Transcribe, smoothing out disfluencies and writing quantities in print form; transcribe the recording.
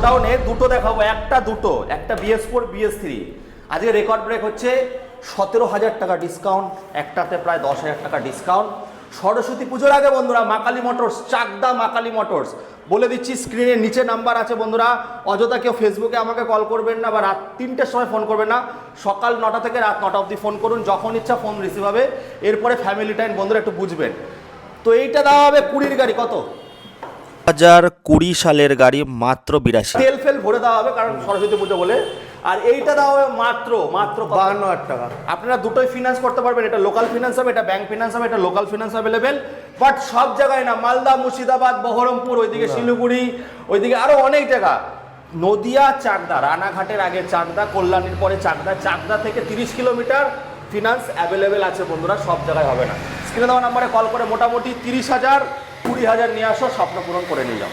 গোডাউনে দুটো দেখাবো, একটা BS4 BS3। আজকে রেকর্ড ব্রেক হচ্ছে 17,000 টাকা ডিসকাউন্ট, একটাতে প্রায় 10,000 টাকা ডিসকাউন্ট। সরস্বতী পুজোর আগে বন্ধুরা মাকালি মোটরস, চাকদা মাকালি মোটরস, বলে দিচ্ছি স্ক্রিনের নিচে নাম্বার আছে বন্ধুরা। অযথা কেউ ফেসবুকে আমাকে কল করবেন না বা রাত 3টের সময় ফোন করবেন না, সকাল 9টা থেকে রাত 9টা অবধি ফোন করুন, যখন ইচ্ছা ফোন রিসিভ হবে। এরপরে ফ্যামিলি টাইম বন্ধুরা একটু বুঝবেন। তো এইটা দেওয়া হবে 20-র গাড়ি, কত 2020 সালের গাড়ি মাত্র 82। তেল ফেল ভরে দেওয়া হবে কারণ সরস্বতী পুজো বলে। আর এইটা দেওয়া হবে মাত্র 52,000 টাকা। আপনারা দুটোই ফিনান্স করতে পারবেন, এটা লোকাল ফিনান্স হবে, এটা ব্যাংক ফিনান্স হবে, এটা লোকাল ফিনান্স অ্যাভেলেবেল। বাট সব জায়গায় না, মালদা, মুর্শিদাবাদ, বহরমপুর, ওইদিকে শিলিগুড়ি, ওইদিকে আরো অনেক জায়গা, নদিয়া, চাকদা, রানাঘাটের আগে চাকদা, কল্যাণীর পরে চাকদা, চাকদা থেকে 30 কিলোমিটার ফিনান্স অ্যাভেলেবেল আছে বন্ধুরা, সব জায়গায় হবে না। স্ক্রিনে দেওয়া নাম্বারে কল করে মোটামুটি 30,000 20,000 নিয়ে আসো, স্বপ্ন পূরণ করে নিয়ে যাও।